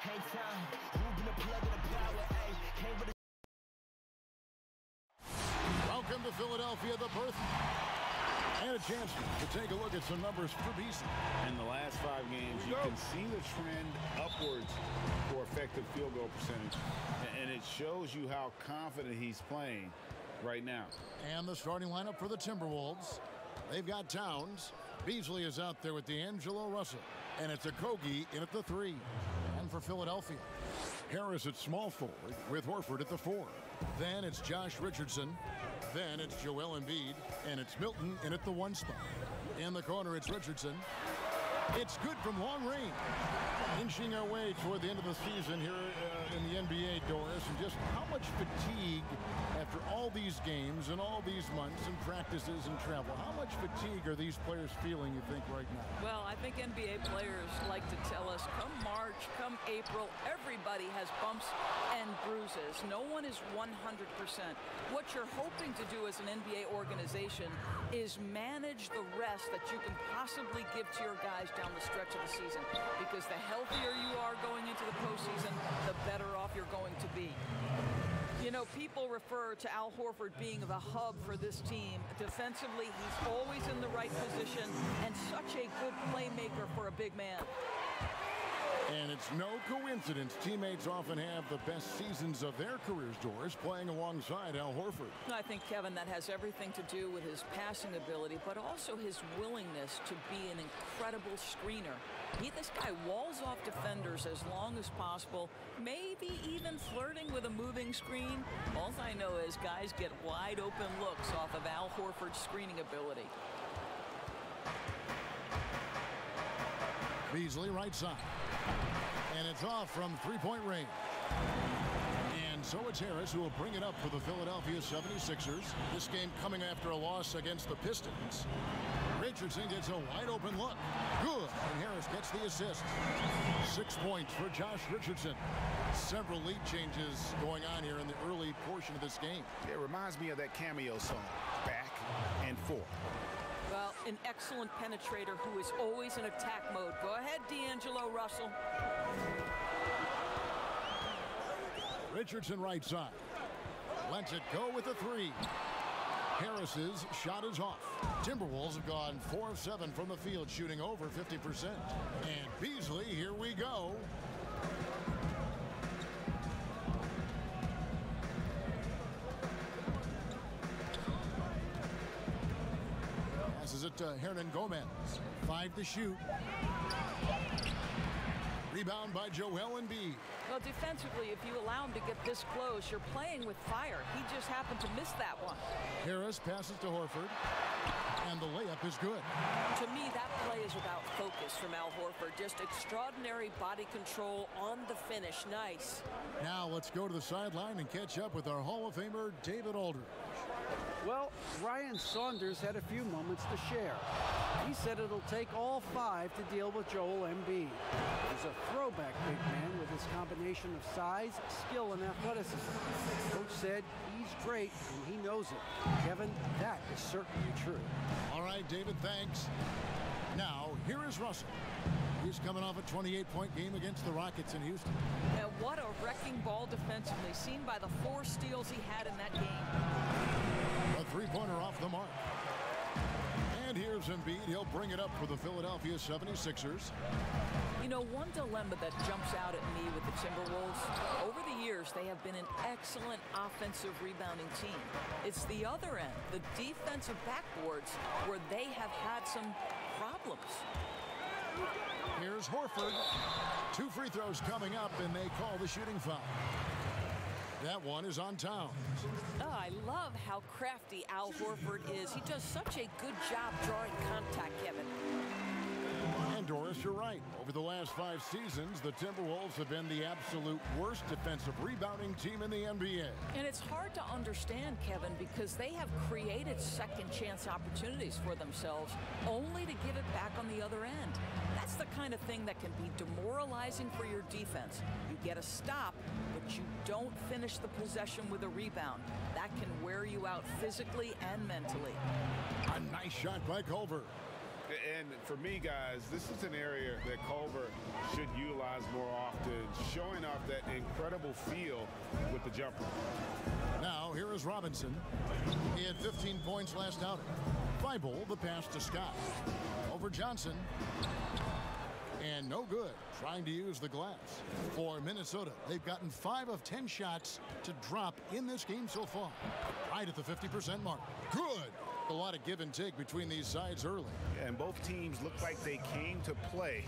hang time. Ruben the plug in the power, ayy. Came with a Welcome to Philadelphia, the birth. And a chance to take a look at some numbers for Beasley. In the last 5 games, you can see the trend upwards for effective field goal percentage. And it shows you how confident he's playing right now. And the starting lineup for the Timberwolves. They've got Towns. Beasley is out there with D'Angelo Russell. And it's Okogie in at the 3. And for Philadelphia, Harris at small forward with Horford at the 4. Then it's Josh Richardson. Then it's Joel Embiid. And it's Milton in at the 1 spot. In the corner, it's Richardson. It's good from long range. Inching our way toward the end of the season here in the NBA, Doris, and just how much fatigue after all these games and all these months and practices and travel. How much fatigue are these players feeling, you think, right now? Well, I think NBA players like to tell us, come March, come April, everybody has bumps and bruises. No one is 100%. What you're hoping to do as an NBA organization is manage the rest that you can possibly give to your guys down the stretch of the season, because the healthier you are going into the postseason, the better off you're going to be. You know, people refer to Al Horford being the hub for this team. Defensively, he's always in the right position and such a good playmaker for a big man. And it's no coincidence teammates often have the best seasons of their careers, Doris, playing alongside Al Horford. I think, Kevin, that has everything to do with his passing ability, but also his willingness to be an incredible screener. This guy walls off defenders as long as possible, maybe even flirting with a moving screen. All I know is guys get wide open looks off of Al Horford's screening ability. Beasley right side. And it's off from three-point range. And so it's Harris who will bring it up for the Philadelphia 76ers. This game coming after a loss against the Pistons. Richardson gets a wide-open look. Good. And Harris gets the assist. 6 points for Josh Richardson. Several lead changes going on here in the early portion of this game. It reminds me of that cameo song, Back and Forth. Well, an excellent penetrator who is always in attack mode. Go ahead, D'Angelo Russell. Richardson right side. Lets it go with the 3. Harris's shot is off. Timberwolves have gone 4 of 7 from the field, shooting over 50%. And Beasley, here we go. Passes it to Hernan Gomez. 5 to shoot. Rebound by Joel Embiid. Well, defensively, if you allow him to get this close, you're playing with fire. He just happened to miss that one. Harris passes to Horford. And the layup is good. To me, that play is about focus from Al Horford. Just extraordinary body control on the finish. Nice. Now let's go to the sideline and catch up with our Hall of Famer, David Aldridge. Well, Ryan Saunders had a few moments to share. He said it'll take all 5 to deal with Joel Embiid. He's a throwback big man with his combination of size, skill, and athleticism. Coach said he's great, and he knows it. Kevin, that is certainly true. All right, David, thanks. Now, here is Russell. He's coming off a 28-point game against the Rockets in Houston. And what a wrecking ball defensively, seen by the 4 steals he had in that game. A 3-pointer off the mark. And here's Embiid. He'll bring it up for the Philadelphia 76ers. You know, one dilemma that jumps out at me with the Timberwolves, over the years, they have been an excellent offensive rebounding team. It's the other end, the defensive backboards, where they have had some problems. Here's Horford. 2 free throws coming up, and they call the shooting foul. That one is on Towns. Oh, I love how crafty Al Horford is. He does such a good job drawing contact, Kevin. And Doris, you're right. Over the last 5 seasons, the Timberwolves have been the absolute worst defensive rebounding team in the NBA. And it's hard to understand, Kevin, because they have created second chance opportunities for themselves, only to give it back on the other end. That's the kind of thing that can be demoralizing for your defense. You get a stop, but you don't finish the possession with a rebound. That can wear you out physically and mentally. A nice shot by Culver. And for me, guys, this is an area that Culver should utilize more often, showing off that incredible feel with the jumper. Now, here is Robinson. He had 15 points last outing. Thibault, the pass to Scott. Over Johnson. And no good, trying to use the glass. For Minnesota, they've gotten 5 of 10 shots to drop in this game so far. Right at the 50% mark. Good. A lot of give and take between these sides early. Yeah, and both teams look like they came to play.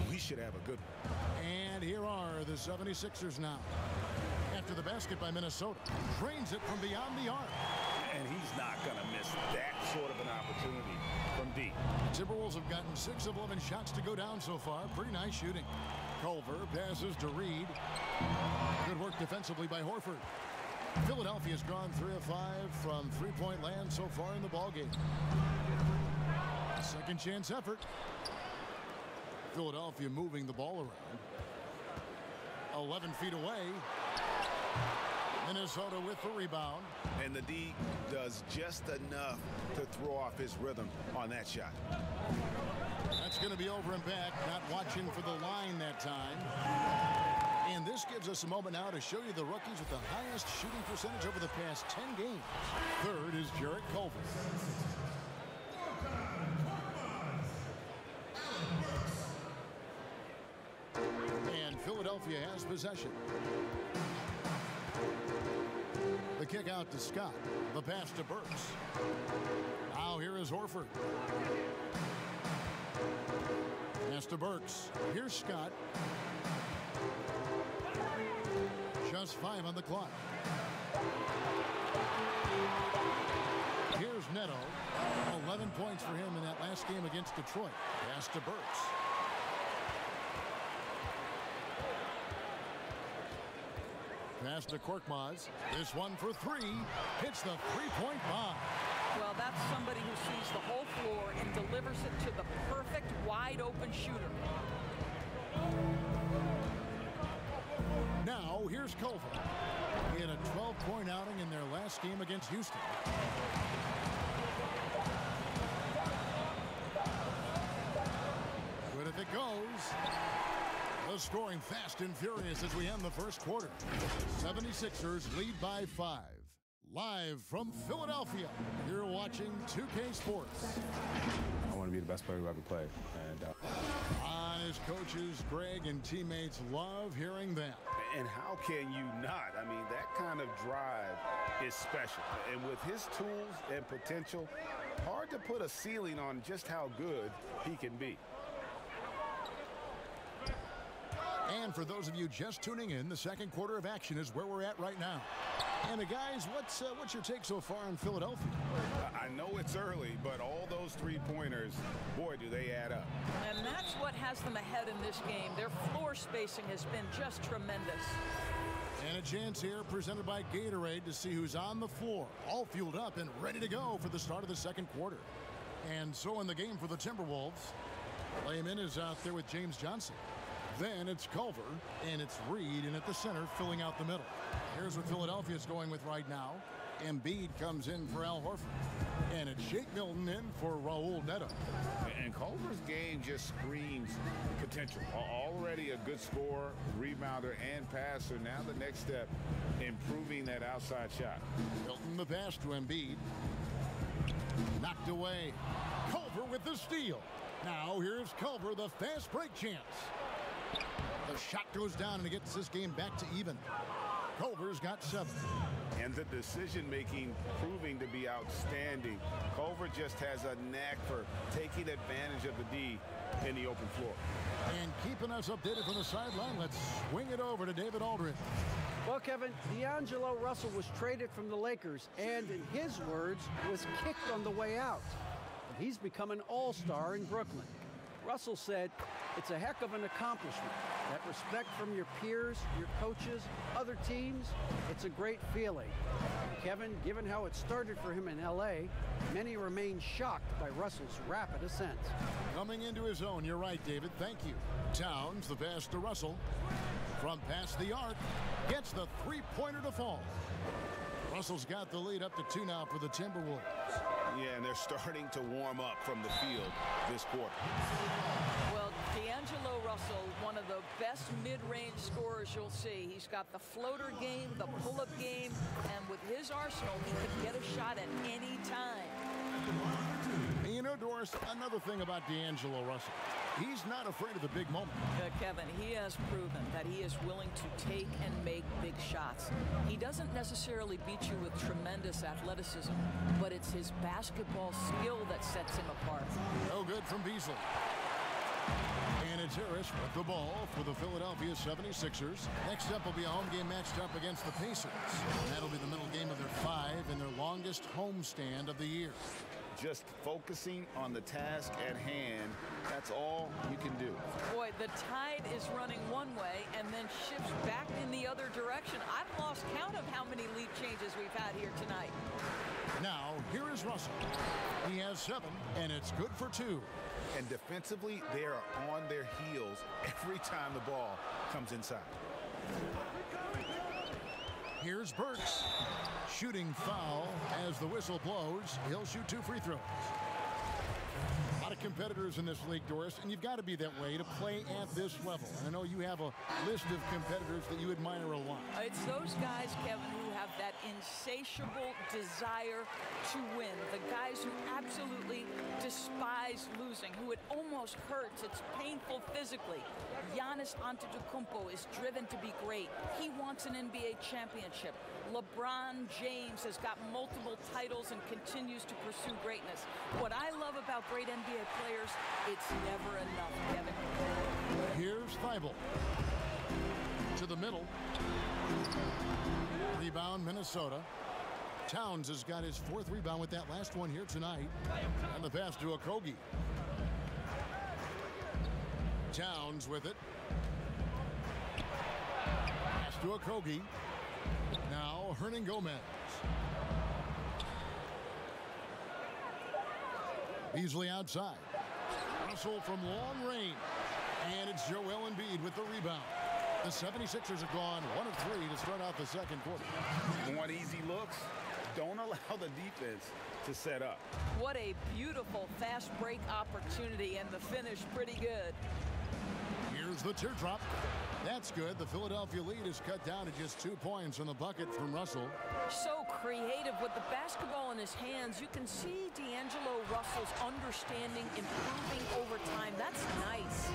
We should have a good one. And here are the 76ers now. After the basket by Minnesota. Drains it from beyond the arc. And he's not going to miss that sort of an opportunity from deep. Timberwolves have gotten 6 of 11 shots to go down so far. Pretty nice shooting. Culver passes to Reed. Good work defensively by Horford. Philadelphia's gone 3 of 5 from three-point land so far in the ballgame. Second chance effort. Philadelphia moving the ball around. 11 feet away. Minnesota with the rebound. And the D does just enough to throw off his rhythm on that shot. That's going to be over and back. Not watching for the line that time. And this gives us a moment now to show you the rookies with the highest shooting percentage over the past 10 games. Third is Jarrett Culver. And Philadelphia has possession. The kick out to Scott. The pass to Burks. Now here is Horford. Pass to Burks. Here's Scott. Just 5 on the clock. Here's Neto. 11 points for him in that last game against Detroit. Pass to Burks. Pass to Korkmaz. This one for 3. Hits the three-point bomb. Well, that's somebody who sees the whole floor and delivers it to the perfect wide-open shooter. Now, here's Culver. He had a 12-point outing in their last game against Houston. Good if it goes. The scoring fast and furious as we end the first quarter. 76ers lead by 5. Live from Philadelphia, you're watching 2K Sports. I want to be the best player who ever played. And His coaches, Greg, and teammates love hearing that. And how can you not? I mean, that kind of drive is special. And with his tools and potential, hard to put a ceiling on just how good he can be. And for those of you just tuning in, the second quarter of action is where we're at right now. And guys, what's your take so far on Philadelphia? I know it's early, but all those three-pointers, boy, do they add up. And that's what has them ahead in this game. Their floor spacing has been just tremendous. And a chance here presented by Gatorade to see who's on the floor, all fueled up and ready to go for the start of the second quarter. And so in the game for the Timberwolves, Layman is out there with James Johnson. Then it's Culver, and it's Reed, and at the center, filling out the middle. Here's what Philadelphia's going with right now. Embiid comes in for Al Horford. And it's Shake Milton in for Raul Neto. And Culver's game just screams potential. Already a good scorer, rebounder, and passer. Now the next step, improving that outside shot. Milton the pass to Embiid. Knocked away. Culver with the steal. Now here's Culver, the fast break chance. The shot goes down and it gets this game back to even. Culver's got 7. And the decision-making proving to be outstanding. Culver just has a knack for taking advantage of the D in the open floor. And keeping us updated from the sideline, let's swing it over to David Aldridge. Well, Kevin, D'Angelo Russell was traded from the Lakers and, in his words, was kicked on the way out. But he's become an all-star in Brooklyn. Russell said, "It's a heck of an accomplishment. That respect from your peers, your coaches, other teams, it's a great feeling." Kevin, given how it started for him in L.A., many remain shocked by Russell's rapid ascent. Coming into his own, you're right, David. Thank you. Towns, the pass to Russell. From past the arc, gets the three-pointer to fall. Russell's got the lead up to 2 now for the Timberwolves. Yeah, and they're starting to warm up from the field this quarter. Well, D'Angelo Russell, one of the best mid-range scorers you'll see. He's got the floater game, the pull-up game, and with his arsenal, he could get a shot at any time. You know, Doris, another thing about D'Angelo Russell, he's not afraid of the big moment. Kevin, he has proven that he is willing to take and make big shots. He doesn't necessarily beat you with tremendous athleticism, but it's his basketball skill that sets him apart. No good from Beasley. And it's Harris with the ball for the Philadelphia 76ers. Next up will be a home game matched up against the Pacers. And that'll be the middle game of their 5 and their longest homestand of the year. Just focusing on the task at hand, that's all you can do. Boy, the tide is running one way and then shifts back in the other direction. I've lost count of how many lead changes we've had here tonight. Now, here is Russell. He has 7, and it's good for 2. And defensively, they are on their heels every time the ball comes inside. Here's Burks. Shooting foul as the whistle blows. He'll shoot 2 free throws. A lot of competitors in this league, Doris, and you've got to be that way to play at this level. And I know you have a list of competitors that you admire a lot. It's those guys, Kevin, who have that insatiable desire to win. The guys who absolutely despise losing, who it almost hurts. It's painful physically. Giannis Antetokounmpo is driven to be great. He wants an NBA championship. LeBron James has got multiple titles and continues to pursue greatness. What I love about great NBA players, it's never enough, Kevin. Here's Thibault. To the middle. Rebound, Minnesota. Towns has got his 4th rebound with that last one here tonight. And the pass to Okogie. Towns with it. Pass to Okogie. Now Hernan Gomez. Beasley outside. Russell from long range. And it's Joel Embiid with the rebound. The 76ers have gone 1 of 3 to start out the second quarter. You want easy looks? Don't allow the defense to set up. What a beautiful fast break opportunity, and the finish pretty good. Here's the teardrop. That's good. The Philadelphia lead is cut down to just 2 points on the bucket from Russell. So creative with the basketball in his hands. You can see D'Angelo Russell's understanding improving over time. That's nice.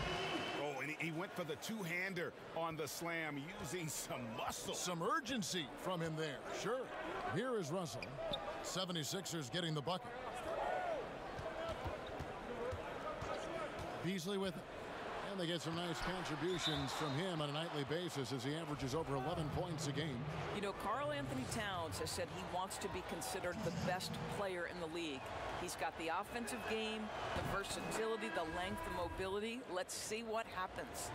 Oh, and he went for the two-hander on the slam using some muscle. Some urgency from him there. Sure. Here is Russell. 76ers getting the bucket. Beasley with it. And they get some nice contributions from him on a nightly basis as he averages over 11 points a game. You know, Karl Anthony Towns has said he wants to be considered the best player in the league. He's got the offensive game, the versatility, the length, the mobility. Let's see what happens.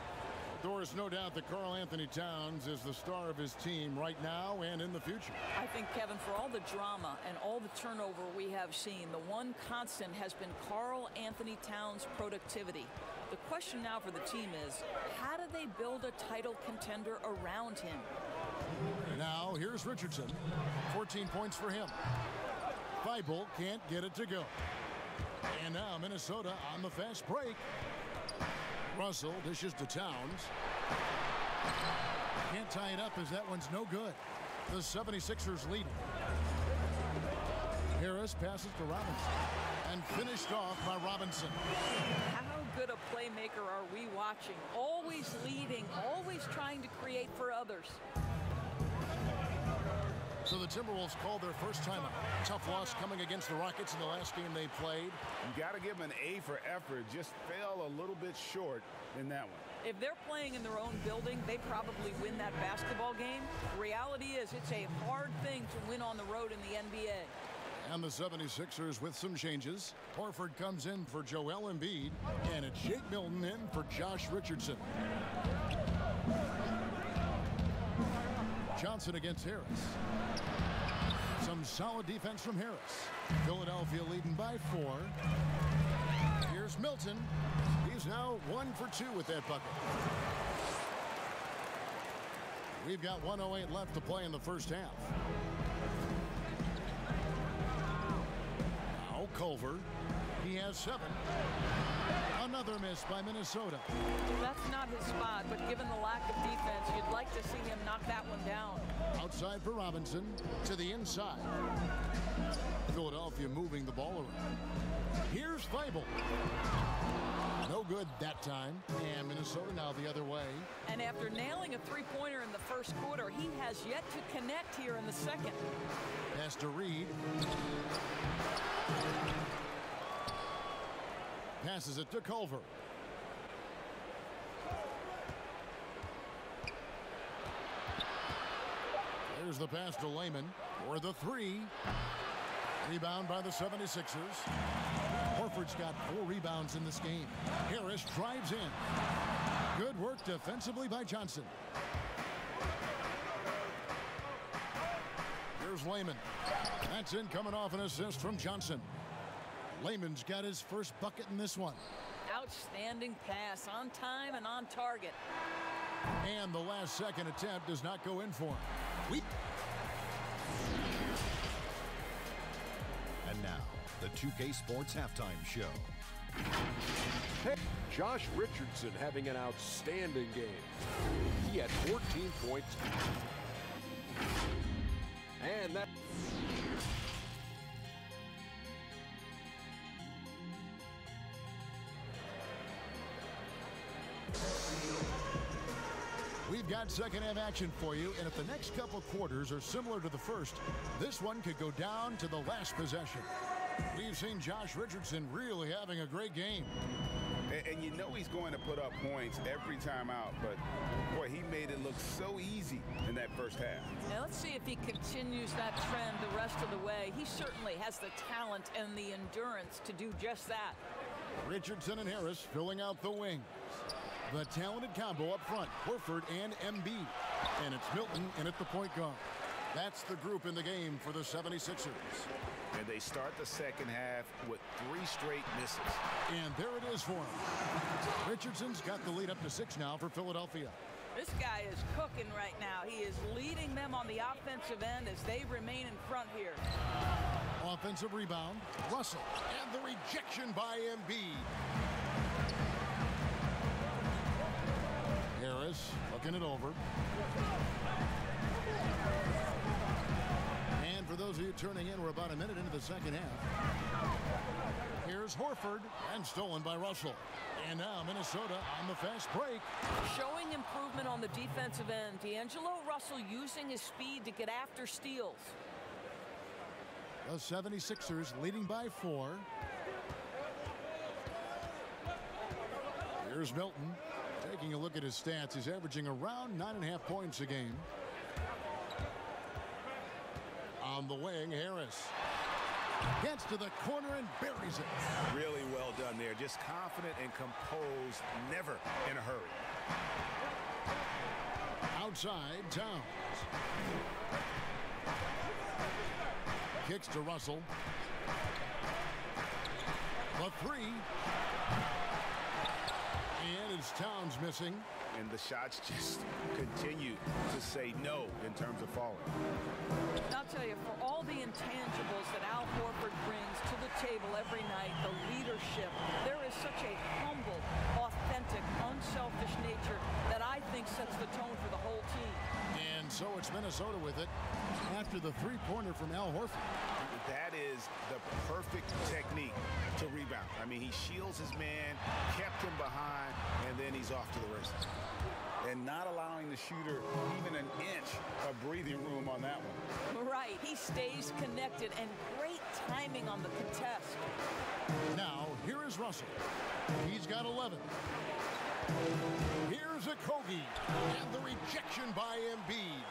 Doris, no doubt that Karl Anthony Towns is the star of his team right now and in the future. I think, Kevin, for all the drama and all the turnover we have seen, the one constant has been Karl Anthony Towns' productivity. The question now for the team is, how do they build a title contender around him? Now, here's Richardson. 14 points for him. Thibault can't get it to go. And now Minnesota on the fast break. Russell dishes to Towns. Can't tie it up as that one's no good. The 76ers lead. Harris passes to Robinson. And finished off by Robinson. How good a playmaker are we watching? Always leading, always trying to create for others. So the Timberwolves called their first timeout. Tough loss coming against the Rockets in the last game they played. You got to give them an A for effort. Just fell a little bit short in that one. If they're playing in their own building, they probably win that basketball game. Reality is it's a hard thing to win on the road in the NBA. And the 76ers with some changes. Horford comes in for Joel Embiid, and it's Jake Milton in for Josh Richardson. Johnson against Harris. Some solid defense from Harris. Philadelphia leading by 4. Here's Milton. He's now 1 for 2 with that bucket. We've got 1:08 left to play in the first half. Now Culver. He has 7. Another miss by Minnesota. That's not his spot, but given the lack of defense, you'd like to see him knock that one down. Outside for Robinson, to the inside. Philadelphia moving the ball around. Here's Feibel. No good that time. And Minnesota now the other way. And after nailing a three-pointer in the first quarter, he has yet to connect here in the second. Pass to Reed. Passes it to Culver. There's the pass to Lehman for the 3. Rebound by the 76ers. Horford's got 4 rebounds in this game. Harris drives in. Good work defensively by Johnson. Here's Lehman. That's in, coming off an assist from Johnson. Lehman's got his first bucket in this one. Outstanding pass, on time and on target. And the last second attempt does not go in for him. And now, the 2K Sports Halftime Show. Hey, Josh Richardson having an outstanding game. He had 14 points. And that... We've got second half action for you, and if the next couple quarters are similar to the first, this one could go down to the last possession. We've seen Josh Richardson really having a great game. And you know he's going to put up points every time out, but boy, he made it look so easy in that first half. Now let's see if he continues that trend the rest of the way. He certainly has the talent and the endurance to do just that. Richardson and Harris filling out the wings. The talented combo up front, Horford and Embiid. And it's Milton in at the point guard. That's the group in the game for the 76ers. And they start the second half with 3 straight misses. And there it is for him. Richardson's got the lead up to 6 now for Philadelphia. This guy is cooking right now. He is leading them on the offensive end as they remain in front here. Offensive rebound, Russell, and the rejection by Embiid. Harris looking it over. And for those of you turning in, we're about a minute into the second half. Here's Horford, and stolen by Russell. And now Minnesota on the fast break. Showing improvement on the defensive end. D'Angelo Russell using his speed to get after steals. The 76ers leading by 4. Here's Milton. Taking a look at his stats, he's averaging around 9.5 points a game. On the wing, Harris gets to the corner and buries it. Really well done there. Just confident and composed, never in a hurry. Outside, Towns. Kicks to Russell. The 3. And it's Towns missing. And the shots just continue to say no in terms of falling. I'll tell you, for all the intangibles that Al Horford brings to the table every night, the leadership, there is such a humble, authentic, unselfish nature that I think sets the tone for the whole team. And so it's Minnesota with it after the 3-pointer from Al Horford. That is the perfect technique to rebound. I mean, he shields his man, kept him behind, and then he's off to the races. And not allowing the shooter even an inch of breathing room on that one. Right, he stays connected, and great timing on the contest. Now, here is Russell. He's got 11. Here's a Kogi, and the rejection by Embiid.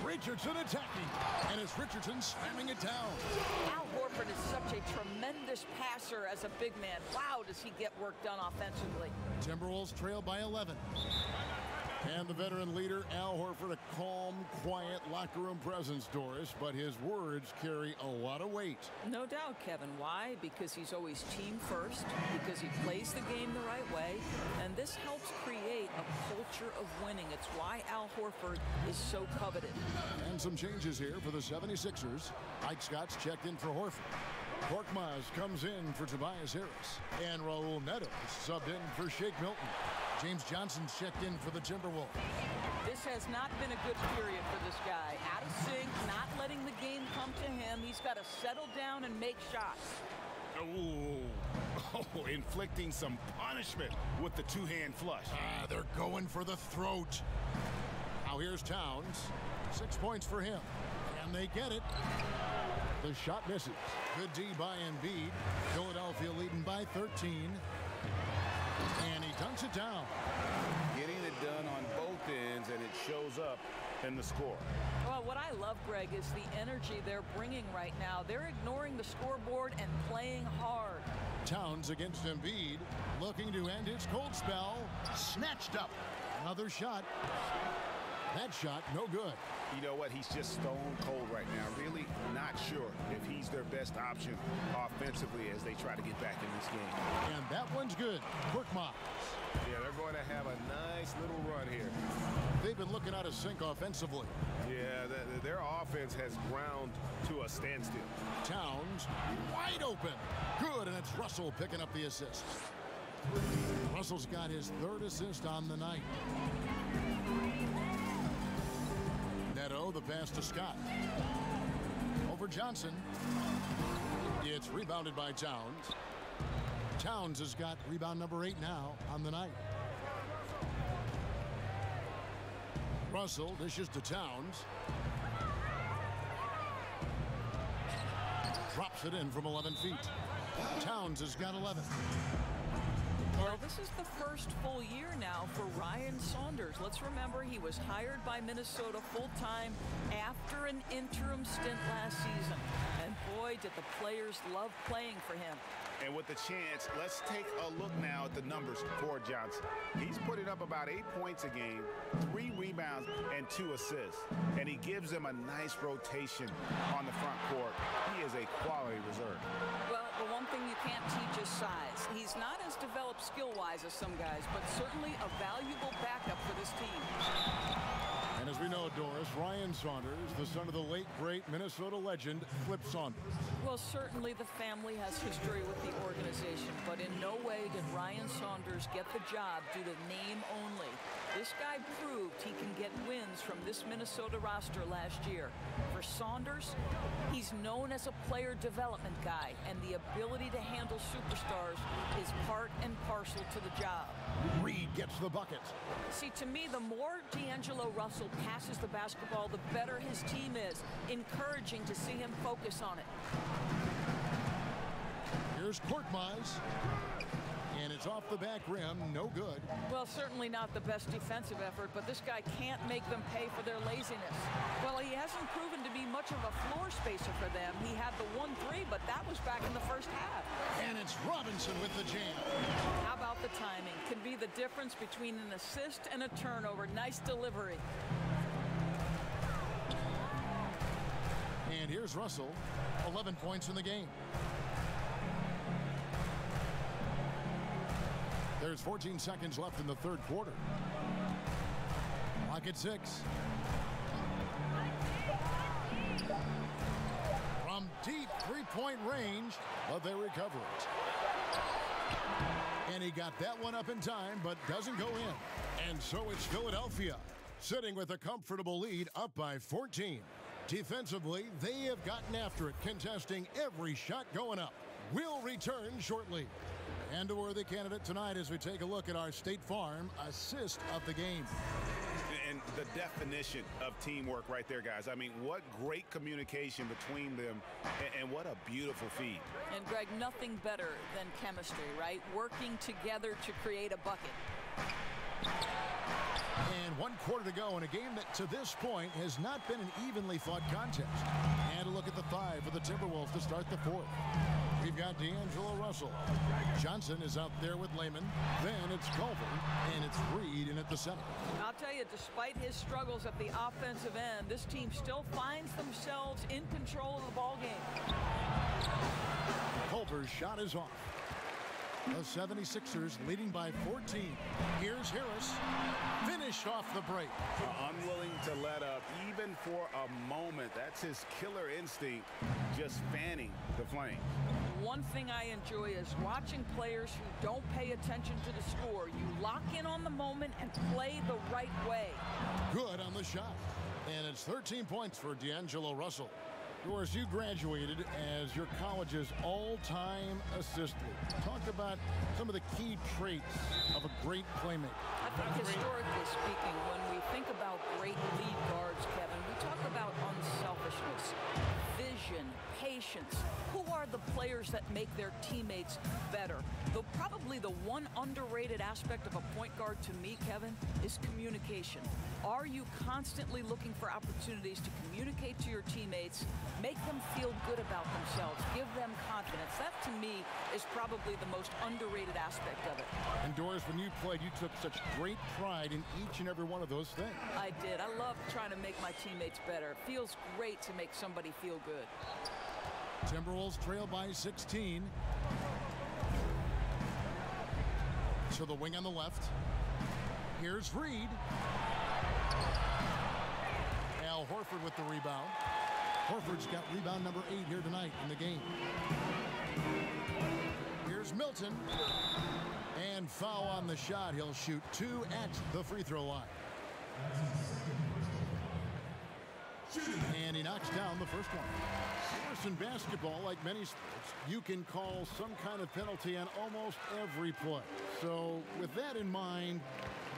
Richardson attacking, and it's Richardson slamming it down. Al Horford is such a tremendous passer as a big man. Wow, does he get work done offensively. Timberwolves trail by 11. And the veteran leader, Al Horford, a calm, quiet locker room presence, Doris, but his words carry a lot of weight. No doubt, Kevin. Why? Because he's always team first, because he plays the game the right way, and this helps create a culture of winning. It's why Al Horford is so coveted. And some changes here for the 76ers. Ike Scott's checked in for Horford. Korkmaz comes in for Tobias Harris. And Raul Neto subbed in for Shake Milton. James Johnson's checked in for the Timberwolves. This has not been a good period for this guy. Out of sync, not letting the game come to him. He's got to settle down and make shots. Oh, inflicting some punishment with the two-hand flush. They're going for the throat. Now here's Towns. 6 points for him. And they get it. The shot misses. Good D by Embiid. Philadelphia leading by 13. And he dunks it down. Getting it done on both ends, and it shows up in the score. Well, what I love, Greg, is the energy they're bringing right now. They're ignoring the scoreboard and playing hard. Towns against Embiid, looking to end his cold spell. Snatched up. Another shot. That shot, no good. You know what? He's just stone cold right now. Really not sure if he's their best option offensively as they try to get back in this game. And that one's good. Korkmaz. Yeah, they're going to have a nice little run here. They've been looking out of sync offensively. Yeah, their offense has ground to a standstill. Towns wide open. Good, and it's Russell picking up the assist. Russell's got his third assist on the night. Neto, the pass to Scott. Over Johnson. It's rebounded by Towns. Towns has got rebound number 8 now on the night. Russell dishes to Towns. Drops it in from 11 feet. Towns has got 11. Well, this is the first full year now for Ryan Saunders. Let's remember he was hired by Minnesota full-time after an interim stint last season. And boy, did the players love playing for him. And with the chance, let's take a look now at the numbers for Johnson. He's putting up about 8 points a game, 3 rebounds, and 2 assists. And he gives them a nice rotation on the front court. He is a quality reserve. Well, the one thing you can't teach is size. He's not as developed skill-wise as some guys, but certainly a valuable backup for this team. And as we know, Doris, Ryan Saunders, the son of the late, great Minnesota legend, Flip Saunders. Well, certainly the family has history with the organization, but in no way did Ryan Saunders get the job due to name only. This guy proved he can get wins from this Minnesota roster last year. For Saunders, he's known as a player development guy, and the ability to handle superstars is part and parcel to the job. Reed gets the bucket. See, to me, the more D'Angelo Russell passes the basketball, the better his team is. Encouraging to see him focus on it. Here's Korkmaz. And it's off the back rim, no good. Well, certainly not the best defensive effort, but this guy can't make them pay for their laziness. Well, he hasn't proven to be much of a floor spacer for them. He had the 1-3, but that was back in the first half. And it's Robinson with the jam. How about the timing? Can be the difference between an assist and a turnover. Nice delivery. And here's Russell, 11 points in the game. There's 14 seconds left in the third quarter. Clock at 6. From deep three-point range, but they recover it. And he got that one up in time, but doesn't go in. And so it's Philadelphia, sitting with a comfortable lead, up by 14. Defensively, they have gotten after it, contesting every shot going up. We'll return shortly. And a worthy candidate tonight as we take a look at our State Farm assist of the game. And the definition of teamwork right there, guys. I mean, what great communication between them, and what a beautiful feed. And, Greg, nothing better than chemistry, right? Working together to create a bucket. And 1 quarter to go in a game that to this point has not been an evenly fought contest. And a look at the 5 for the Timberwolves to start the 4th. We've got D'Angelo Russell. Johnson is out there with Lehman. Then it's Culver, and it's Reed in at the center. I'll tell you, despite his struggles at the offensive end, this team still finds themselves in control of the ball game. Culver's shot is off. The 76ers leading by 14. Here's Harris. Finished off the break. Unwilling to let up even for a moment. That's his killer instinct, just fanning the flame. One thing I enjoy is watching players who don't pay attention to the score. You lock in on the moment and play the right way. Good on the shot. And it's 13 points for D'Angelo Russell. Doris, you graduated as your college's all-time assist leader. Talk about some of the key traits of a great playmaker. I think historically speaking, when we think about great lead guards, Kevin, we talk about unselfishness, vision, patience. Who are the players that make their teammates better? Though probably the one underrated aspect of a point guard to me, Kevin, is communication. Are you constantly looking for opportunities to communicate to your teammates, make them feel good about themselves, give them confidence? That, to me, is probably the most underrated aspect of it. And Doris, when you played, you took such great pride in each and every one of those things. I did. I love trying to make my teammates better. It feels great to make somebody feel good. Timberwolves trail by 16. So the wing on the left. Here's Reed. Al Horford with the rebound. Horford's got rebound number 8 here tonight in the game. Here's Milton. And foul on the shot. He'll shoot 2 at the free throw line. And he knocks down the first one. In basketball, like many sports, you can call some kind of penalty on almost every play. So with that in mind,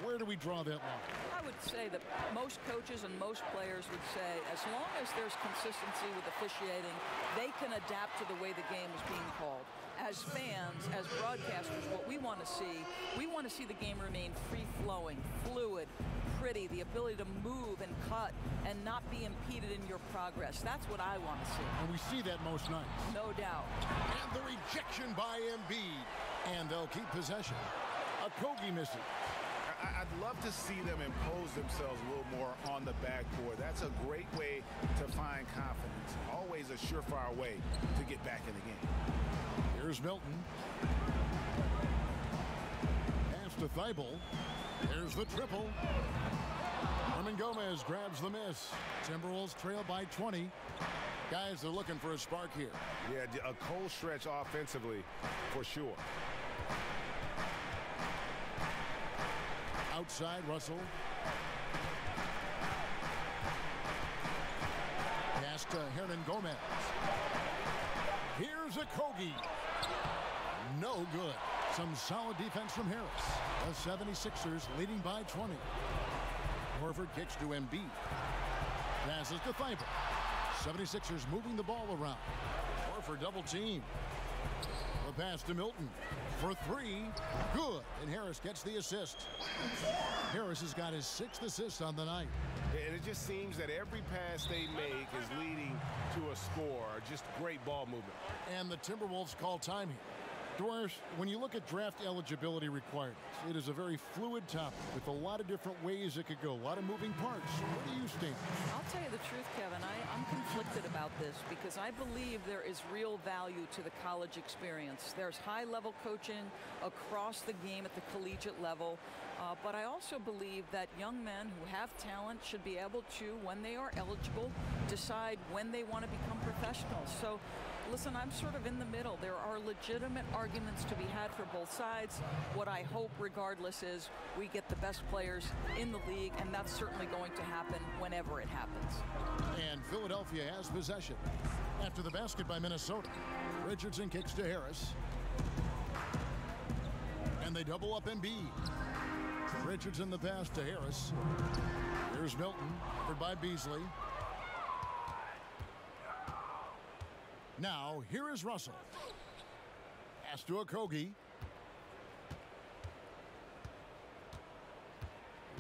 where do we draw that line? I would say that most coaches and most players would say as long as there's consistency with officiating, they can adapt to the way the game is being called. As fans, as broadcasters, what we want to see the game remain free-flowing, fluid, pretty, the ability to move and cut and not be impeded in your progress. That's what I want to see. And we see that most nights. No doubt. And the rejection by Embiid. And they'll keep possession. Okogie misses. I'd love to see them impose themselves a little more on the backboard. That's a great way to find confidence. Always a surefire way to get back in the game. Here's Milton. Pass to Thibault. There's the triple. Herman Gomez grabs the miss. Timberwolves trail by 20. Guys, they're looking for a spark here. Yeah, a cold stretch offensively for sure. Outside, Russell. Pass to Hernan Gomez. Here's Okogie. No good. Some solid defense from Harris. The 76ers leading by 20. Horford kicks to Embiid. Passes to Thibault. 76ers moving the ball around. Horford double team. The pass to Milton. For 3. Good. And Harris gets the assist. Harris has got his 6th assist on the night. And it just seems that every pass they make is leading to a score. Just great ball movement. And the Timberwolves call time here. Doris, when you look at draft eligibility requirements, it is a very fluid topic with a lot of different ways it could go, a lot of moving parts. Where do you stand? I'll tell you the truth, Kevin. I'm conflicted about this because I believe there is real value to the college experience. There's high-level coaching across the game at the collegiate level, but I also believe that young men who have talent should be able to, when they are eligible, decide when they want to become professionals. So listen, I'm sort of in the middle. There are legitimate arguments to be had for both sides. What I hope, regardless, is we get the best players in the league, and that's certainly going to happen whenever it happens. And Philadelphia has possession. After the basket by Minnesota, Richardson kicks to Harris. And they double up Embiid. Richardson the pass to Harris. Here's Milton, covered by Beasley. Now, here is Russell. Pass to Okogie.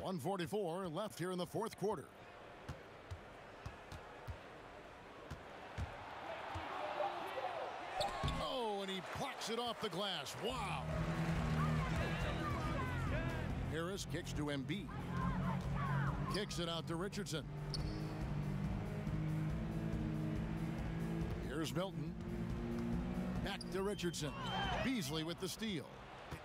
1:44 left here in the fourth quarter. Oh, and he plucks it off the glass. Wow. Harris kicks to Embiid. Kicks it out to Richardson. Here's Milton. Back to Richardson. Beasley with the steal.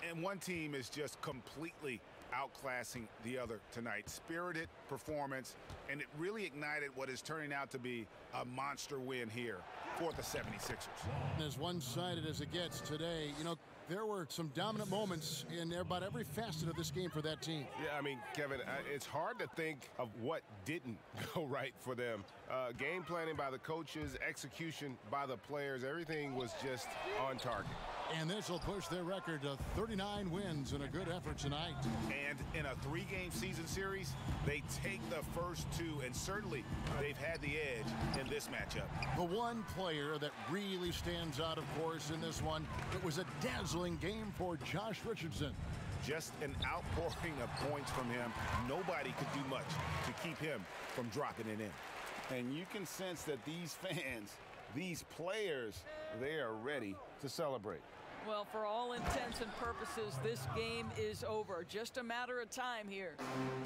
And one team is just completely outclassing the other tonight. Spirited performance, and it really ignited what is turning out to be a monster win here for the 76ers. As one-sided as it gets today, you know, there were some dominant moments in about every facet of this game for that team. Yeah, I mean, Kevin, it's hard to think of what didn't go right for them. Game planning by the coaches, execution by the players, everything was just on target. And this will push their record to 39 wins in a good effort tonight. And in a 3-game season series, they take the first 2, and certainly they've had the edge in this matchup. The one player that really stands out, of course, in this one, it was a dazzling game for Josh Richardson. Just an outpouring of points from him. Nobody could do much to keep him from dropping it in. And you can sense that these fans, these players, they are ready to celebrate. Well, for all intents and purposes, this game is over. Just a matter of time here.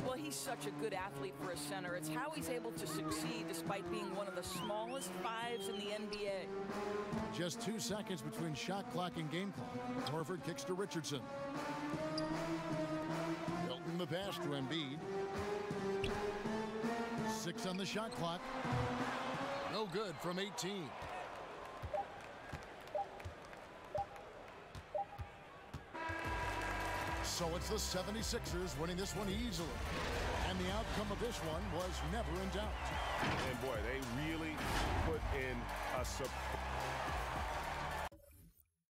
Well, he's such a good athlete for a center. It's how he's able to succeed despite being one of the smallest 5s in the NBA. Just 2 seconds between shot clock and game clock. Horford kicks to Richardson. Milton the pass to Embiid. 6 on the shot clock. No good from 18. So it's the 76ers winning this one easily. And the outcome of this one was never in doubt. And boy, they really put in a support.